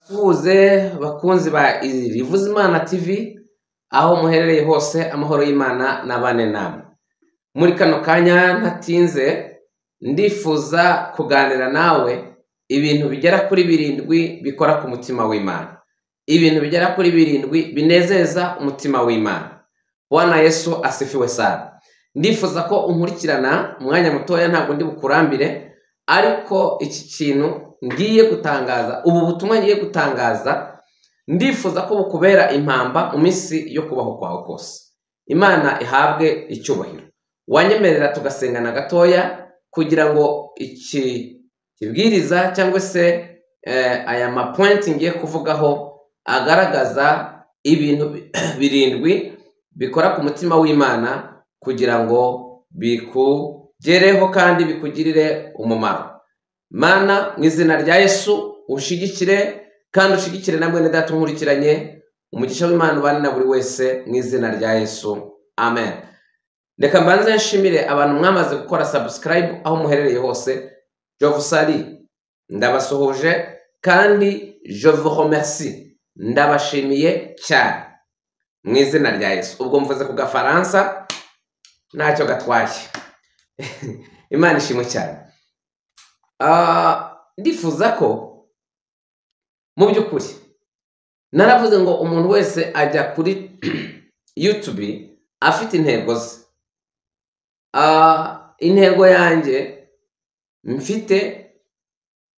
Suhuze bakunzi ba Rivuzimana TV aho muherereye hose, amahoro y'Imana nabane namwe. Muri kano kanya ntatinze ndifuza kuganira nawe ibintu bigera kuri 7 bikora ku mutima w'Imana. Ibintu bigera kuri 7 binezeza umutima w'Imana. Bwana Yesu asifiwe sana. Ndifuza ko unkurikirana umwanya mutoya, ntabwo ndi bukurambire, ariko iki kintu ngiye gutangaza, ubu butumwa ngiye gutangaza, ndifuza ko bukubera impamba mu minsi yo kubaho kwawe kose. Imana ihabwe icyubahiro. Wanyemerera tugasengana gatoya kugira ngo iki kibwiriza cyangwa se aya mapoint ngiye kuvugaho agaragaza ibintu 7 bikora ku mutima w'Imana kugira ngo bikugereho kandi bikugirire umumaro. Mana, mu izina rya Yesu ushigikire kandi ushigikire na mwene data unkurikiranye, umugisha w'Imana ubane na buri wese mu izina rya Yesu. Amen. Reka mbanze nshimire abantu mwamaze gukora subscribe aho muherereye hose. Je vous salue. Ndabasuhuje kandi je vous remercie. Ndabashimiye cyane mu izina rya Yesu. Ubwo mvuze ku gafaransa ntacyo gatwaye. Imana ishimwe cyane. Ndifuza ko mu by'ukuri naravuze ngo umuntu wese ajya kuri YouTube afite intego ze. Intego yanjye mfite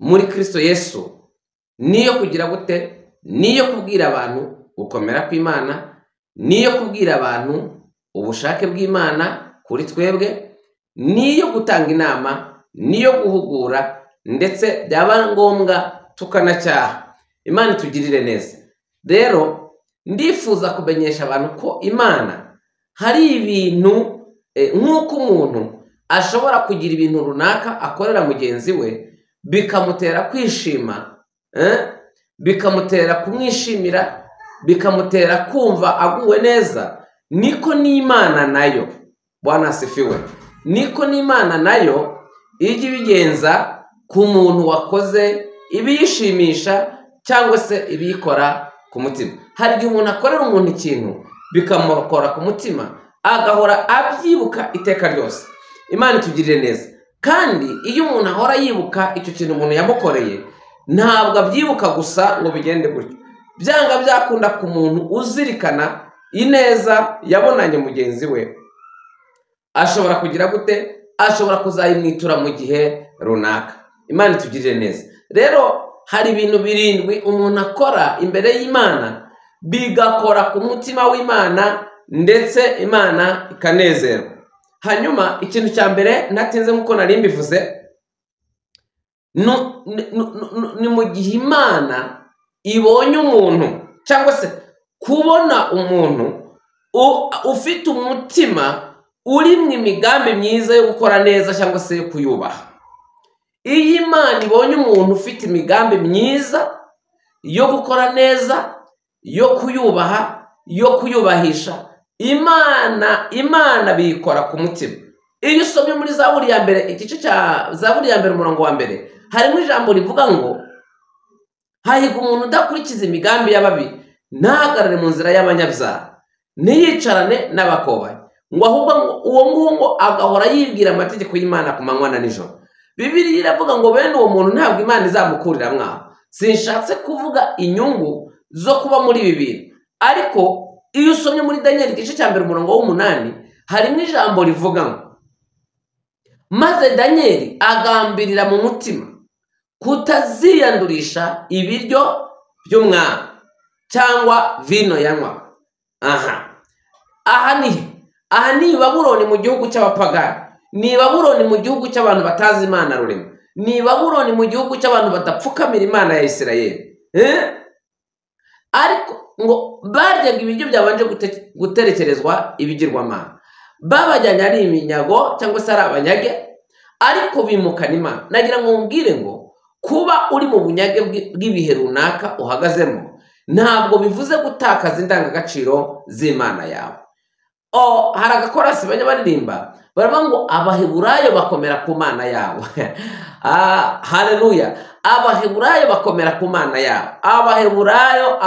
muri Kristo Yesu niyo kugira gute, niyo kubwira abantu gukomera kw'Imana, niyo kubwira abantu ubushake bw'Imana kuri twebwe, niyo gutanga inama, niyo guhugura, ndetse byaba ngombwa tukanacyaha. Imana itugirire neza. Rero ndifuza kumenyesha abantu ko Imana hari ibintu nk'uko umuntu ashobora kugira ibintu runaka akorera mugenzi we bikamutera kwishima, bikamutera kumwishimira, bikamutera kumva aguwe neza, niko n'Imana nayo, Bwana asifiwe, niko n'Imana nayo ijya ibigenza ku muntu wakoze ibiyishimisha cyangwa se ibiyikora ku mutima. Hari igihe umuntu akorera umuntu ikintu bikamukora ku mutima agahora abyibuka iteka ryose. Imana itugirire neza. Kandi iyo umuntu ahora yibuka icyo kintu umuntu yamukoreye, ntabwo abyibuka gusa ngo bigende gutyo. Byanga byakunda ku muntu uzirikana ineza yabonanye mugenzi we, ashobora kugira gute, ashobora kuzayimwitura mu gihe runaka. Imana itugirire neza. Rero hari ibintu 7 umuntu akora imbere y'Imana bigakora ku mutima w'Imana, ndetse Imana ikanezerwa. Hanyuma ikintu cya mbere natinze nk'uko nari mbivuze, ni mu gihe Imana ibonye umuntu, cyangwa se kubona umuntu ufite umutima uri mu imigambi myiza yo gukora neza cyangwa se yo kuyubaha. Iyo Imana ibonye umuntu ufite imigambi myiza yo gukora neza, yo kuyubaha, yo kuyubahisha, Imana biyikora ku mutima. Iyo usomye muri Zaburi ya mbere, igice cya Zaburi ya mbere umurongo wa mbere, harimo ijambo rivuga ngo hahirwa umuntu udakurikiza imigambi y'ababi, ntahagarare mu nzira y'abanyabyaha, ntiyicarane n'abakobanyi, ngo ahubwo uwo nguwo agahora yibwira amategeko y'Imana ku manywa na nijoro. Bibiliya iravuga ngo bene uwo muntu ntabwo Imana izamukurira mwaho. Sinshatse kuvuga inyungu zo kuba muri ibi bintu, ariko iyo usomye muri Daniel igice cya mbere umurongo w'8, harimo ijambo rivuga ngo maze Daniel agambirira mu mutima kutaziyandurisha ibiryo by'umwami cyangwa vino yanywa. Aha ni Babuloni mu gihugu cy'abapagani, ni Babuloni mu gihugu cy'abantu batazi Imana rurema, ni Babuloni mu gihugu cy'abantu badapfukamira Imana ya Isirayeli. Ariko ngo baryaga ibiryo byabanje guterekerezwa ibigirwamana, babajyanye ari iminyago cyangwa se ari abanyage, ariko bimukana Imana. Nagira ngo mubwire ngo kuba uri mu bunyage bw'ibihe runaka uhagazemo ntabwo bivuze gutakaza indangagaciro z'Imana yawe. Hari agakorasi bajya baririmba baravuga ngo abaheburayo bakomera ku mana yabo. Haleluya. Abaheburayo bakomera ku mana yabo. Abaheburayo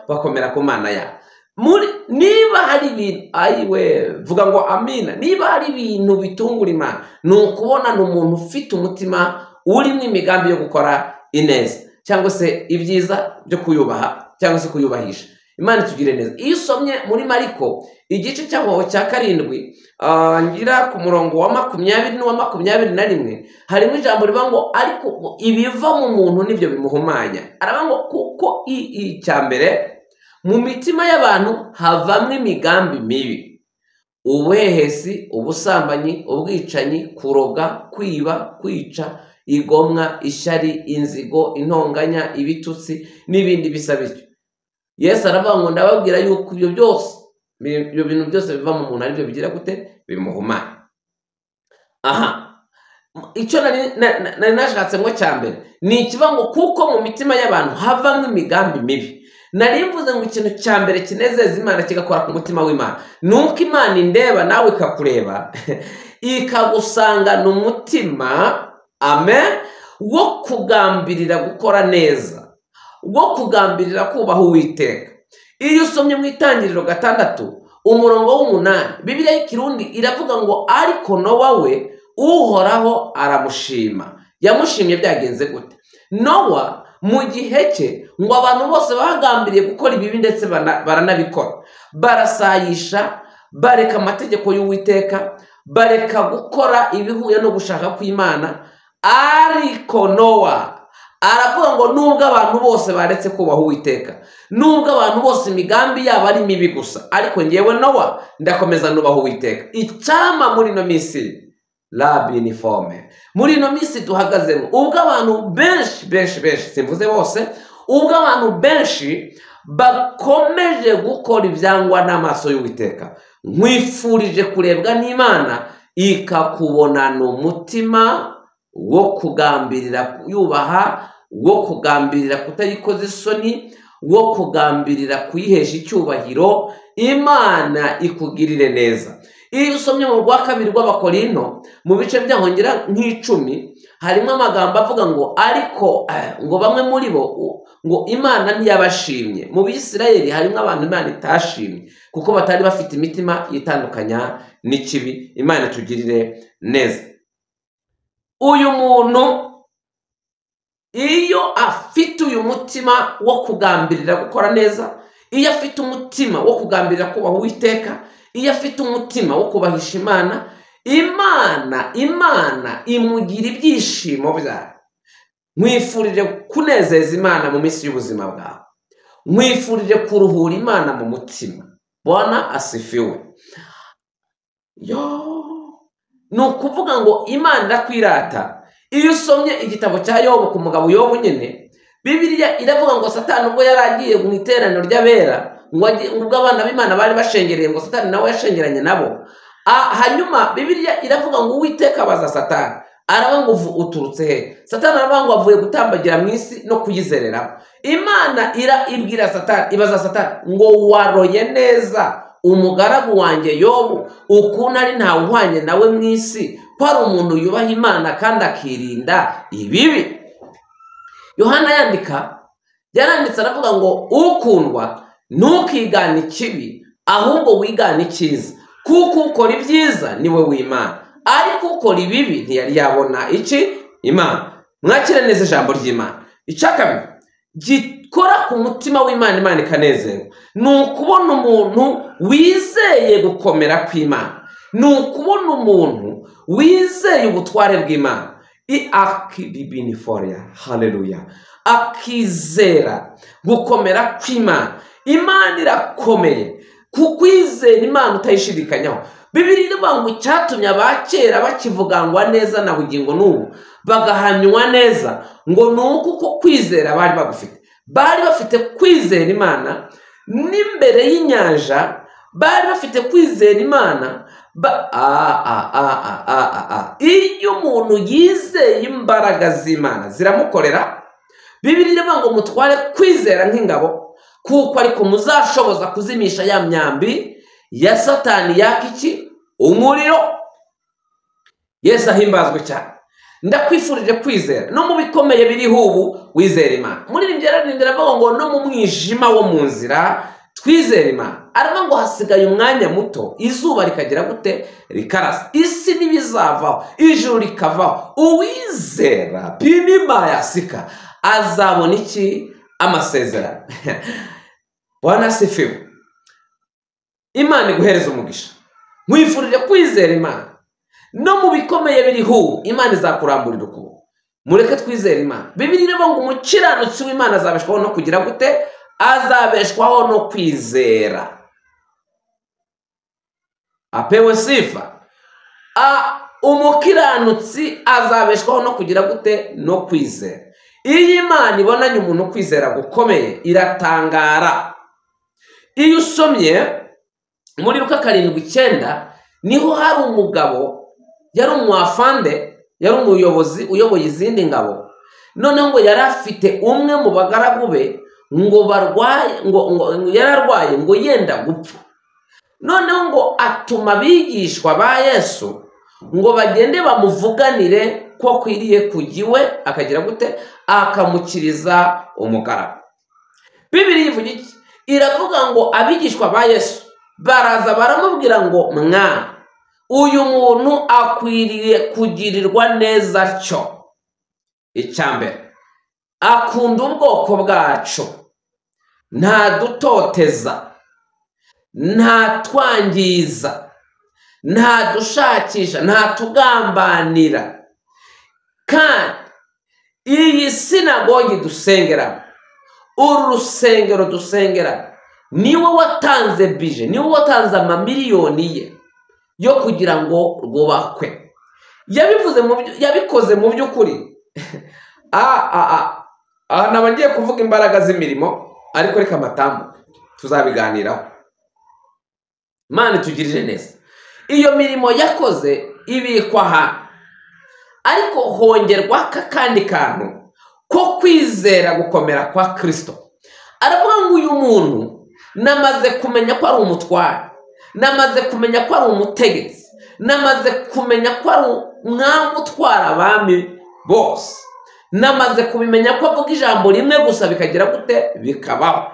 bakomera ku mana yabo. Niba hari ibintu vuga ngo amina, niba hari ibintu bitungura Imana, ni ukubona umuntu ufite umutima urimo imigambi yo gukora ineza cyangwa se ibyiza byo kuyubaha cyangwa se kuyubahisha. Imana itugire neza. Iyo usomye muri Mariko igice cyaho cya 7 ngira ku murongo wa 20 n'uwa 21 harimo ijambo rivuga ngo ariko ibiva mu muntu nibyo bimuhumanya. Aravuga ngo kuko icyambere mu mitima y'abantu havamwe imigambi mibi, ubuhehesi, ubusambanyi, ubwicanyi, kuroga, kwiba, kwica, igomwa, ishyari, inzigo, intonganya, ibitutsi n'ibindi bisa bityo. Yesu aravuga ngo ndababwira yuko ibyo bintu byose biva mu muntu ari byo bigira gute bimuhumanya. Icyo nari nashatse ngo cyambere ni ikiva ngo kuko mu mitima y'abantu havamwe imigambi mibi. Nari mvuze ngo ikintu cyambere kinezeza Imana kigakora ku mutima w'Imana nuko Imana indeba nawe ikakureba ikagusangana umutima wo kugambirira gukora neza, wo kugambirira kubaha Uwiteka. Iyo usomye mu Itangiriro 6 umurongo w'8 Bibiliya y'Ikirundi iravuga ngo ariko Nowa we Uhoraho aramushima. Yamushimye byagenze gute? Nowa mu gihe cye ngo abantu bose bagambiriye gukora ibibi ndetse baranabikora, barasayisha, bareka amategeko y'Uwiteka, bareka gukora ibihuye no gushaka kw'Imana. Ariko Nowa aravuga ngo nubwo abantu bose baretse kubaha Uwiteka, nubwo abantu bose imigambi yabo ari mibi gusa, ariko ngewe Nowa ndakomeza nubaha Uwiteka. Icyama muri no minsi labiniforme, muri no minsi duhagazemo, ubwo abantu benshi simvuze bose, ubwo abantu benshi bakomeje gukora ibyangwa n'amaso y'Uwiteka, nkwifurije kurebwa n'Imana ikakubonana umutima wo kugambirira kuyubaha, wo kugambirira kutayikoza isoni, wo kugambirira kuyihesha icyubahiro. Imana ikugirire neza. Iyo usomye mu rwa 2 rw'Abakorinto mu bice byaho ngira nk'icumi harimo amagambo avuga ngo ariko ngo bamwe muri bo ngo Imana ntiyabashimye. Mu Bisirayeli harimo abantu Imana itashimye kuko batari bafite imitima yitandukanya n'ikibi. Imana tugirire neza. Uyu muntu iyo afite uyu mutima wo kugambirira gukora neza, iyo afite umutima wo kugambirira kubaha Uwiteka, iyo afite umutima wo kubahisha Imana imugira ibyishimo byayo. Nkwifurije kunezeza Imana mu minsi y'ubuzima bwawe, nkwifurije kuruhura Imana mu mutima. Bwana asifiwe. Ni ukuvuga ngo Imana irakwirata. Iyo usomye igitabo cya Yobu ku mugabo Yobu nyine, Bibiliya iravuga ngo Satani ubwo yaragiye mu iteraniro ry'abera, ngo abana b'Imana bari bashengereye, ngo Satani nawe yashengeranye nabo. Hanyuma Bibiliya iravuga ngo Uwiteka abaza Satani, aravuga ngo uturutse he? Satani aravuga ngo avuye gutambagira mu isi no kuyizerera. Imana ibwira Satani, ibaza Satani ngo waroye neza umugaragu wanjye Yobu ukuntu ari ntawe uhwanye nawe mu isi, ko ari umuntu yubaha Imana kandi akirinda ibibi. Yohana yaranditse aravuga ngo ukundwa ntukigane ikibi ahubwo wigane icyiza, kuko ukora ibyiza niwe w'Imana, ariko ukora ibibi ntiyari yabona Imana. Mwakire neza ijambo ry'Imana. Icyakabiri gikora ku mutima w'Imana, Imana ikanezerwa, ni ukubona umuntu wizeye gukomera kw'Imana, ni ukubona umuntu wizeye ubutware bw'Imana. Haleluya. Akizera gukomera kw'Imana. Imana irakomeye, kukwizera Imana utayishidikanyaho. Bibiliya iravuga ngo icyatumye abakera bakivugangwa neza na bugingo n'ubu bagahanywa neza, ngo ni uko kwizera bari bagufite. Bari bafite kwizera Imana n'imbere y'inyanja, bari bafite kwizera Imana. Iyo umuntu yizeye imbaraga z'Imana ziramukorera, Bibiliya iravuga ngo mutware kwizera nk'ingabo, kuko ariko muzashoboza kuzimisha ya myambi ya Satani yaka umuriro. Yesu ahimbazwe cyane. Ndakwifurije kwizera no mu bikomeye biriho ubu wizera Imana. Muri Rindira avuga ngo no mu mwijima wo mu nzira twizera Imana. Aravuga ngo hasigaye umwanya muto, izuba rikagira gute rikarasa, isi n'ibizavaho, ijuru rikavaho. Uwizera binima yasika azabona iki? Amasezerano. Bwana asifiwe. Imana iguhereza umugisha. Nkwifurije kwizera Imana no mu bikomeye biriho Imana izakuramburira ukuboko. Mureke twizera Imana. Bibiliya iravuga ngo umukiranutsi w'Imana azabeshwaho no kugira gute? Azabeshwaho no kwizera. Apewe sifa. Umukiranutsi azabeshwaho no kugira gute? No kwizera. Iyo Imana ibonanye umuntu kwizera gukomeye iratangara. Iyo usomye muri Luka 7:9 niho hari umugabo yari umwafande, yari umuyobozi uyoboye izindi ngabo. Noneho ngo yari afite umwe mu bagaragu be ngo barwaye, ngo yararwaye, ngo yenda gupfa. Noneho ngo atuma abigishwa ba Yesu ngo bagende bamuvuganire ko kwiriye kugiwe akagira gute? Akamukiriza umugaragu. Bibiliya ivuga iki? Iravuga ngo abigishwa ba Yesu baraza baramubwira ngo mwana, uyu muntu akwiriye kugirirwa neza cyo. Icyambere, akunda ubwoko bwacu, nta dutoteza, nta twangiza, nta dushakisha, nta tugambanira. Kandi iyi sinagogi dusengera, uru rusengero dusengera, niwe watanze bije, niwe watanze amamiliyoni ye yo kugira ngo rwubakwe. Yabikoze mu by'ukuri. Nabagiye kuvuga imbaraga z'imirimo, ariko reka amatambuke tuzabiganiraho. Imana itugirire neza. Iyo mirimo yakoze ibikwa aha, ariko hongerwa kandi kantu ko kwizera gukomera kwa Kristo. Aravuga ngo uyu muntu namaze kumenya ko ari umutware, namaze kumenya ko ari umutegetsi, namaze kumenya ko ari umwami utwara abami bose, namaze kubimenya ko avuga ijambo rimwe gusa bikagira gute? Bikabaho.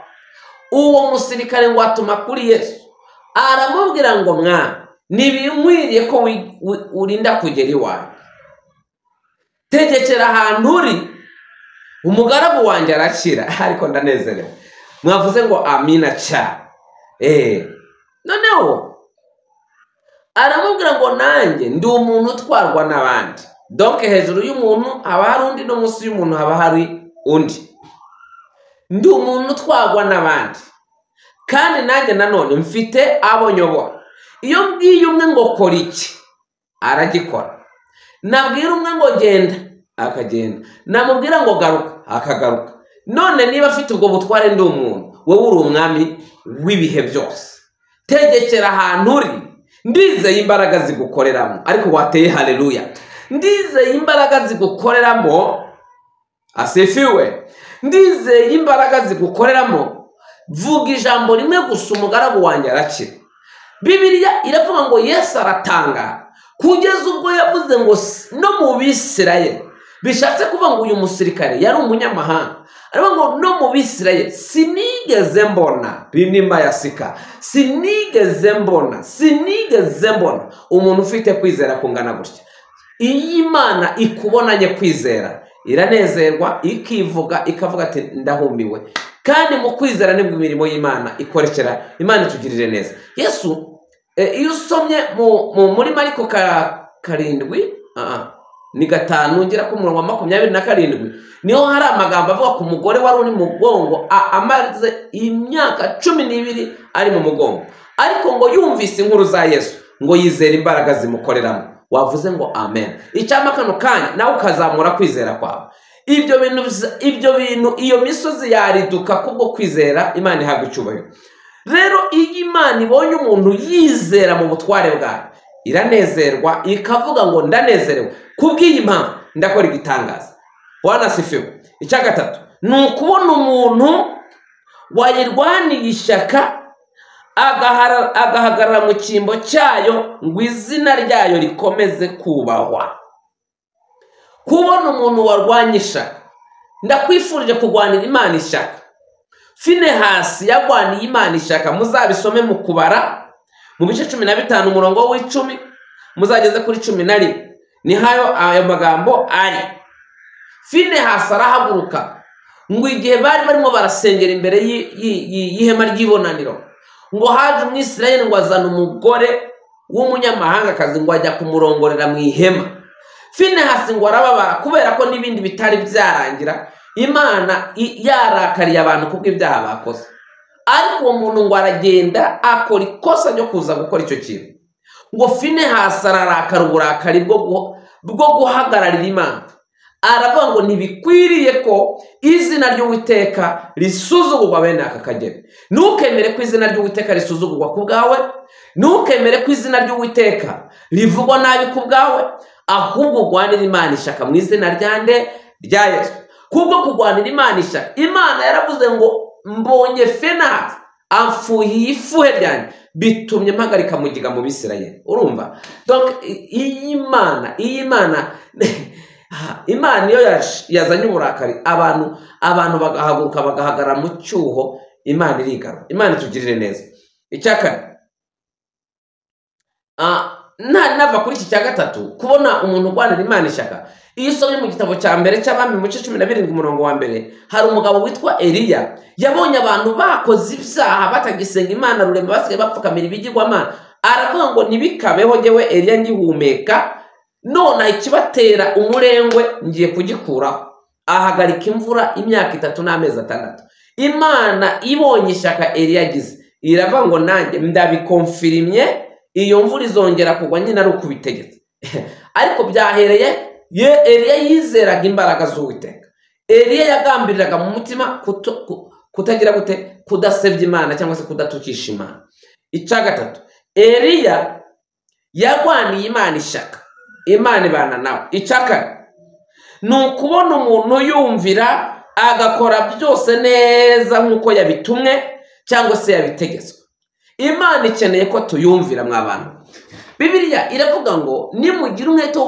Uwo musirikare ngo atuma kuri Yesu aramubwira ngo mwana, ntibinkwiriye ko urinda kugera iwawe, tegekera ahantu uri, umugaragu wanjye arakira. Ariko ndanezerewe. Mwavuze ngo amina cyane. Noneho aramubwira ngo nanjye ndi umuntu utwarwa n'abandi. Donc hejuru y'umuntu haba hari undi, no munsi y'umuntu haba hari undi. Ndi umuntu utwarwa n'abandi, kandi nanjye nanone mfite abo nyobora. Iyo mbwiye umwe ngo kora iki, aragikora. Nabwira umwe ngo genda, akagenda. Namubwira ngo garuka, akagaruka. None niba afite ubwo butware ndi umuntu, wowe uri umwami w'ibihe byose. Tegekera ahantu uri, ndizeye imbaraga zigukoreramo. Ariko wateye haleluya. Ndizeye imbaraga zigukoreramo. Asifiwe. Ndizeye imbaraga zigukoreramo. Vuga ijambo rimwe gusa, umugaragu wanjye arakira. Bibiliya iravuga ngo Yesu aratanga kugeza ubwo yavuze ngo no mu Bisirayeli. Bishatse kuvuga ngo uyu musirikare yari umunyamahanga. Aravuga ngo no mu Bisirayeli sinigeze mbona, binima yasika, sinigeze mbona umuntu ufite kwizera kungana gutya. Iyi Imana ikubonanye kwizera iranezerwa, ikivuga ikavuga ati ndahumiwe. Kandi mu kwizera nibwo imirimo y'Imana ikorekera. Imana itugirire neza. Yesu iyo usomye muri Mariko 7 ni 5 ngera ku murongo wa 27 niho hari amagambo avuga ku mugore wari uri mu mugongo amaze imyaka 12 ari mu mugongo, ariko ngo yumvise inkuru za Yesu ngo yizera imbaraga zimukoreramo. Wavuze ngo amen. Icyama kano kanya nawe ukazamura kwizera kwawe. Ibyo bintu iyo misozi yariduka kubwo kwizera. Imana ihabwa icyubahiro. Rero iyo Imana ibonye umuntu yizera mu butware bwayo, iranezerwa ikavuga ngo ndanezerewe kubw'iyi mpamvu ndakora igitangaza. Bwana asifiwe. Icya gatatu ni ukubona umuntu wayirwaniye ishyaka agahagarara mu cyimbo cyayo ngo izina ryayo rikomeze kubahwa. Kubona umuntu warwanya ishyaka, ndakwifurije kurwanira Imana ishyaka. Finehasi yarwaniye Imana ishyaka, muzabisome mu kubara mu bice 15 umurongo w'10 muzageze kuri 11, ni hayo ayo magambo ari. Finehasi arahaguruka ngo igihe bari barimo barasengera imbere y'ihema ry'ibonaniro, ngo haje umwisirayeli ngo azana umugore w'umunyamahangakazi ngo ajya kumurongorera mu ihema. Finehasi ngo arababara kubera ko n'ibindi bitari byarangira, Imana yarakariye abantu kubw'ibyaha bakoze. Ariko uwo muntu ngo aragenda akora ikosa ryo kuza gukora icyo kintu. Ngo Finehasi ararakara uburakari bwo guhagararira Imana, aravuga ngo ntibikwiriye ko izina ry'Uwiteka risuzugurwa bene aka kageni. Ntukemere ko izina ry'Uwiteka risuzugurwa ku bwawe, ntukemere ko izina ry'Uwiteka rivugwa nabi ku bwawe, ahubwo urwanira Imana ishyaka mu izina rya Yesu. Kubwo kurwanira Imana ishyaka, Imana yaravuze ngo mbonye Finehasi amfuhiye ifuhe ryanjye, bitumye mpagarika mugiga mu Bisirayeli. Urumva? Donc iyi Imana iyo yazanye uburakari, abantu bagahaguruka bagahagarara mu cyuho, Imana irigara. Imana itugirire neza. Icyakane, nava kuri iki cya gatatu, kubona umuntu urwanira Imana ishyaka. Iyo usomye mu gitabo cya mbere cy'Abami mu gice 17 umurongo wa mbere, hari umugabo witwa Eliya yabonye abantu bakoze ibyaha batagisenga Imana rurema, basigaye bapfukamira ibigirwamana. Aravuga ngo ntibikabeho njyewe Eliya ngihumeka, none ikibatera umurengwe ngiye kugikuraho. Ahagarika imvura imyaka 3 n'amezi 6. Imana ibonye ishyaka Eliya agize, iravuga ngo nanjye ndabikonfirimye, iyo mvura izongera kugwa nyine ari ukubitegetse. Ariko byahereye Eliya yizeraga imbaraga z'Uwiteka. Eliya yagambiriraga mu mutima kutagira gute, kudasebya Imana cyangwa se kudatukisha Imana. Icya gatatu, Eliya yarwaniye Imana ishyaka, Imana ibana nawe. Icya kane, ni ukubona umuntu yumvira agakora byose neza nk'uko yabitumwe cyangwa se yabitegetswe. Imana ikeneye ko tuyumvira mw'abantu. Bibiliya iravuga ngo nimugira umwete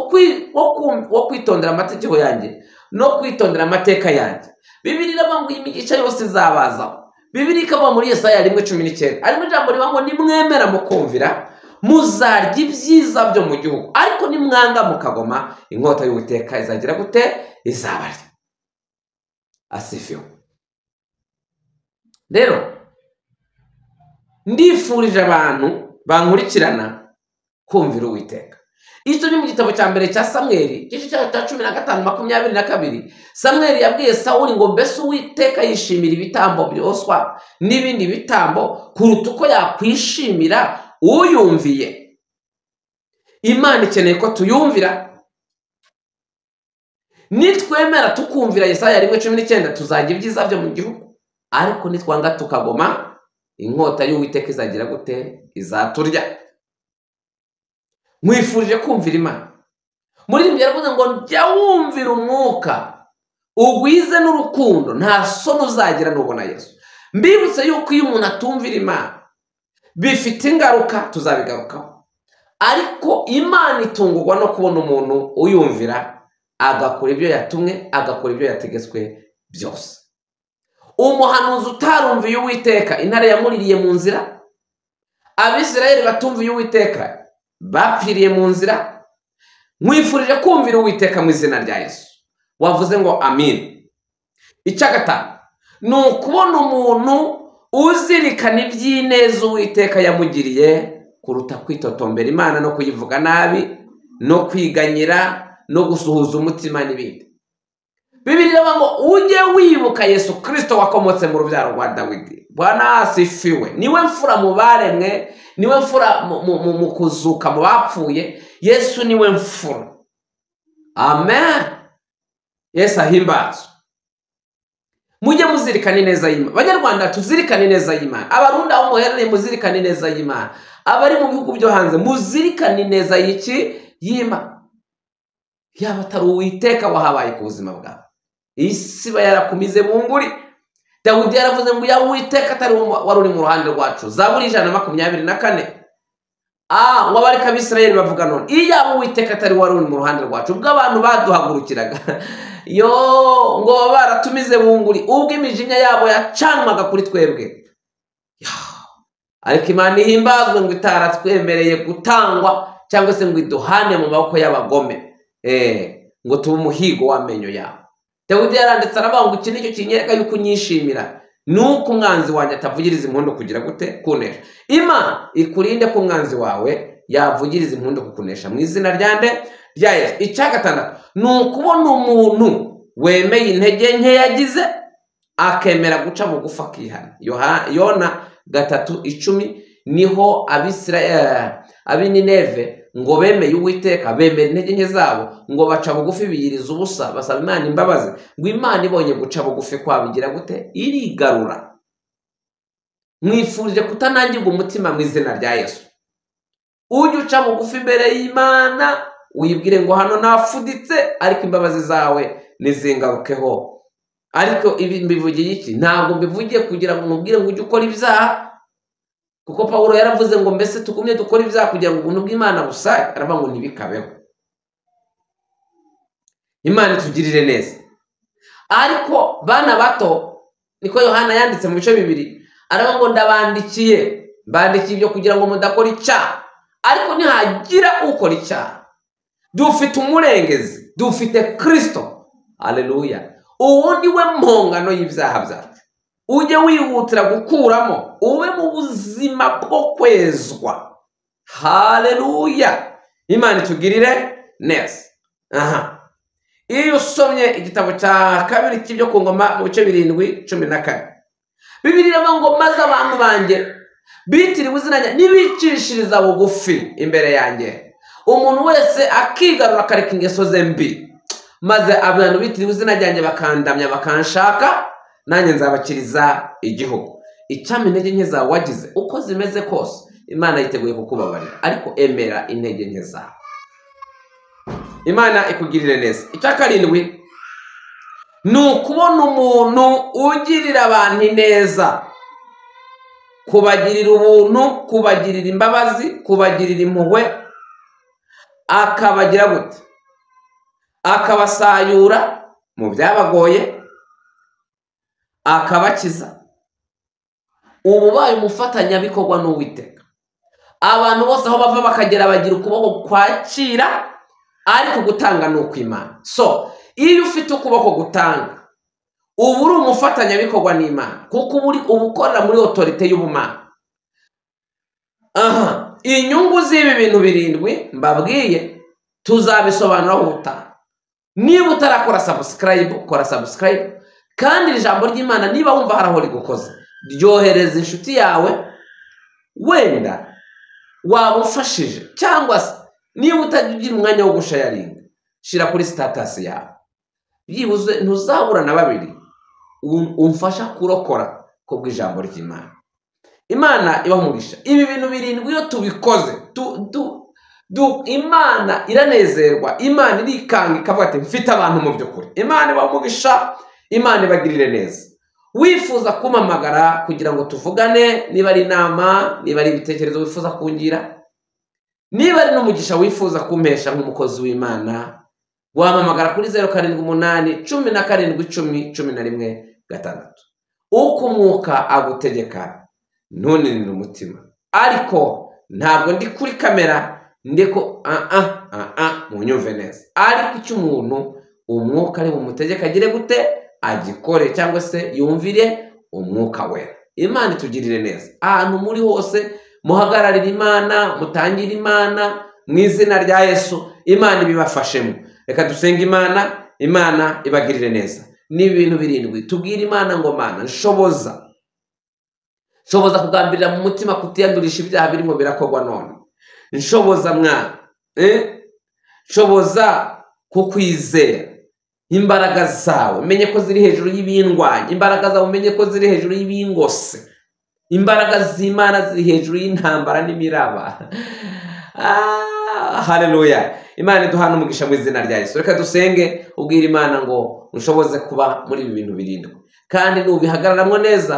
wo kwitondera amategeko yanjye no kwitondera amateka yanjye. Bibiliya iravuga ngo imigisha yose izabazaho. Bibiliya ikavuga muri Yesaya 1:19, arimo ijambo rivuga ngo nimwemera mukumvira muzarya ibyiza byo mu gihugu, ariko nimwanga mukagoma inkota y'Uwiteka izagira gute, izabarya. Asifiwe. Rero ndifurije abantu bankurikirana kumvira Uwiteka. Icyo ni mu gitabo cya mbere cya Samweli, igice cya 15:22. Samweli yabwiye Sawuli ngo mbese Uwiteka yishimira ibitambo byoswa n'ibindi bitambo kuruta uko yakwishimira uyumviye. Imana ikeneye ko tuyumvira. Nitwemera tukumvira Yesaya 1:19 tuzajya ibyiza byo mu gihugu, ariko nitwanga tukagoma inkota y'Uwiteka izagira gute, izaturya. Mwifurije kumvira Imana. Muri ibi yaravuze ngo jya wumvira umwuka ugwize n'urukundo, nta soni uzagira nubona Yesu. Mbibutse yuko iyo umuntu atumvira Imana bifite ingaruka, tuzabigarukaho. Ariko Imana itungurwa no kubona umuntu uyumvira agakora ibyo yatumwe, agakora ibyo yategetswe byose. Umuhanuzi utarumviye Uwiteka, intare yamuririye mu nzira. Abisirayeli batumviye Uwiteka bapfiriye mu nzira. Mwifurije kumvira Uwiteka mu izina rya Yesu. Wavuze ngo amin. Icya gatanu, ni ukubona umuntu uzirikana iby'ineza Uwiteka yamugiriye kuruta kwitotombera Imana no kuyivuga nabi no kwiganyira no gusuhuza umutima n'ibindi. Bibiliya iravuga ngo ujye wibuka Yesu Kristo wakomotse mu rubyaro rwa Dawidi. Bwana asifiwe. Niwe mfura mu baremwe, niwe mfura mu kuzuka mu bapfuye. Yesu niwe mfura. Amen. Yesu ahimbazwe. Mujye muzirikana ineza y'Imana. Abanyarwanda tuzirikane ineza y'Imana. Abarundi aho muherereye muzirikane ineza y'Imana. Abari mu bihugu byo hanze muzirikane ineza y'Imana. Yaba atari Uwiteka wahabaye ku buzima bwawe, isi ba yarakumize mu nguri. Dawidi yaravuze ngo ya Uwiteka atari wari uri mu ruhande rwacu. Zaburi 124. ngo abareka Abisirayeli bavuga none iya Uwiteka atari wari uri mu ruhande rwacu, ubwo abantu baduhagurukiraga ngo baratumize bunguri, ubwo imijinya yabo yacanwaga kuri twebwe. Ariko Imana ihimbazwe ngo itaratwemereye gutangwa cyangwa se ngo iduhane mu maboko y'abagome, ngo tube umuhigo w'amenyo yabo. Dawidi yaranditse aravuga ngo iki nicyo kinyereka yuko unyishimira, nuko umwanzi wanjye atavugiriza impundu kugira gute kunesha. Imana ikurinde ko umwanzi wawe yavugiriza impundu kukunesha mu izina ryande rya Yesu. Icya gatandatu ni ukubona umuntu wemeye intege nke yagize akemera guca bugufi akihana. Yona 3:10 niho Abineve ngo bemeye Uwiteka, bemera intege nke zabo, ngo baca bugufi biyiriza ubusa, basaba Imana imbabazi, ngo Imana ibonye guca bugufi kwabigira gute irigarura. Mwifurije kutanangirwa umutima mu izina rya Yesu. Ujye uca bugufi imbere y'Imana, uyibwire ngo hano nafuditse, ariko imbabazi zawe nizingarukeho. Ariko ibi mbivugiye iki? Ntabwo mbivugiye kugira ngo mubwire ngo ujye ukora ibyaha, kuko Pawulo yaravuze ngo mbese tugumye dukora ibyaha kugira ngo ubuntu bw'Imana busaye. Aravuga ngo ntibikabeho. Imana itugirire neza. Ariko bana bato, niko Yohana yanditse mu bice 2, aravuga ngo ndabandikiye, mbandikiye ibyo kugira ngo mudakora icyaha, ariko nihagira ukora icyaha, dufite umurengezi, dufite Kristo. Haleluya. Ubundi we mpongano y'ibyaha byacu. Ujye wihutira gukuramo, ube mu buzima bwo kwezwa. Haleluya. Imana itugirire neza. Iyo usomye igitabo cya 2 cy'ibyo ku ngoma mu bice 7:14, Bibiliya iravuga ngo maze abantu banjye bitiriwe izina ryanjye nibicishiriza bugufi imbere yanjye, umuntu wese akigarura akareka ingeso ze mbi, maze abantu bitiriwe izina ryanjye bakandamya bakanshaka, nanjye nzabakiriza igihugu. Icyama intege nke zawe wagize uko zimeze kose, Imana yiteguye kukubabarira, ariko emera intege nke zawe. Imana ikugirire neza. Icya 7 ni ukubona umuntu ugirira abantu neza, kubagirira ubuntu, kubagirira imbabazi, kubagirira impuhwe, akabagira gute, akabasayura mu byabagoye, akabakiza. Ububaye umufatanyabikorwa n'Uwiteka. Abantu bose aho bava bakagera bagira ukuboko kwakira, ariko gutanga ni ukw'Imana. So iyo ufite ukuboko gutanga, ubu uri umufatanyabikorwa n'Imana, kuko uba ukorera muri otorite y'ubumana. Inyungu z'ibi bintu 7 mbabwiye tuzabisobanuraho ubutaha. Niba utarakora subscribe, kora subscribe. Kandi ijambo ry'Imana niba wumva haraho rigukoze, ryohereza inshuti yawe, wenda wabufashije. Cyangwa se niba utagira umwanya wo gusharinga, shira kuri status yawe. Byibuze ntuzabura na 2 umfasha kurokora ko bw'ijambo ry'Imana. Imana ibamugisha. Ibi bintu 7 iyo tubikoze, Imana iranezerwa, Imana irikanga ikavuga ati mfite abantu mu by'ukuri. Imana ibamugisha, Imana ibagirire neza. Wifuza kumamagara kugira ngo tuvugane, niba ari inama, niba ari ibitekerezo wifuza kungira, niba ari n'umugisha wifuza kumpesha nk'umukozi w'Imana, wamamagara kuri 078 17 10 11 uko umwuka agutegeka. Ntunanire umutima. Ariko ntabwo ndi kuri kamera ndiko munyumve neza. Ariko icyo umuntu umwuka ari bumutegeka agire gute agikore, cyangwa se yumvire umwuka wera. Imana itugirire neza. Ahantu muri hose muhagararira Imana, mutangire Imana mu izina rya Yesu. Imana ibibafashemo. Reka dusenge Imana, Imana ibagirire neza. Ni ibintu 7 tubwira Imana ngo Mana nshoboza kugambirira mu mutima kutiyandurisha ibyaha birimo birakorwa none. Nshoboza mwana, nshoboza kukwizera. Imbaraga zawe menye ko ziri hejuru y'ibindwanya, imbaraga zawe menye ko ziri hejuru y'ibingose, imbaraga z'Imana ziri hejuru y'intambara n'imiraba. Haleluya. Imana iduhana umugisha mu izina rya Yesu. Reka dusenge ubwira Imana ngo unshoboze kuba muri ibi bintu 7, kandi nubihagararamo neza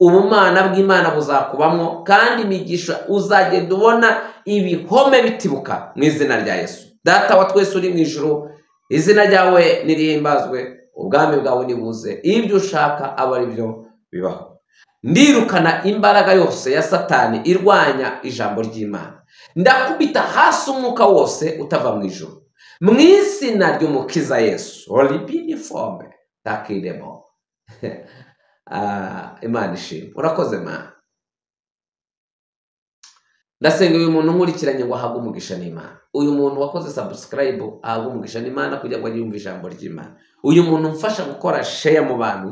ubumana bw'Imana buzakubamwo, kandi imigisha uzagenda ubona ibihome bitibuka mu izina rya Yesu. Data wa twese uri mu ijuru, izina ryawe nirihimbazwe, ubwami bwawe nibuze, ibyo ushaka aba ari byo bibaho. Ndirukana imbaraga yose ya Satani irwanya ijambo ry'Imana, ndakubita hasi umwuka wose utava mu ijuru mu izina ry'umukiza Yesu. Olibiniforme takiremo. Imana ishimwe. Urakoze Mana. Ndasenga uyu muntu nkurikiranye ngo ahabwe umugisha n'Imana. Uyu muntu wakoze subscribe ahabwe umugisha n'Imana kugira ngo yumve ijambo ry'Imana. Uyu muntu mfasha gukora share mu bantu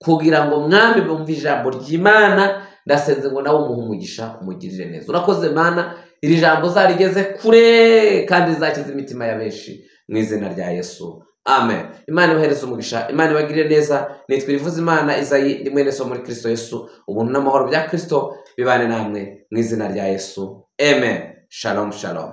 kugira ngo mwami bumve ijambo ry'Imana. Ndasenze ngo nawe umuhe umugisha, umugirire neza. Urakoze Mana, iri jambo zarigeze kure kandi zakiza imitima ya benshi mu izina rya Yesu. Amen. Imana ibahereze umugisha, Imana ibagirire neza. Nitwa Ivuzimana Isayi, ndi mwene so muri Kristo Yesu. Ubuntu n'amahoro bya Kristo bibane namwe mu izina rya Yesu. Amen. Shalom shalom.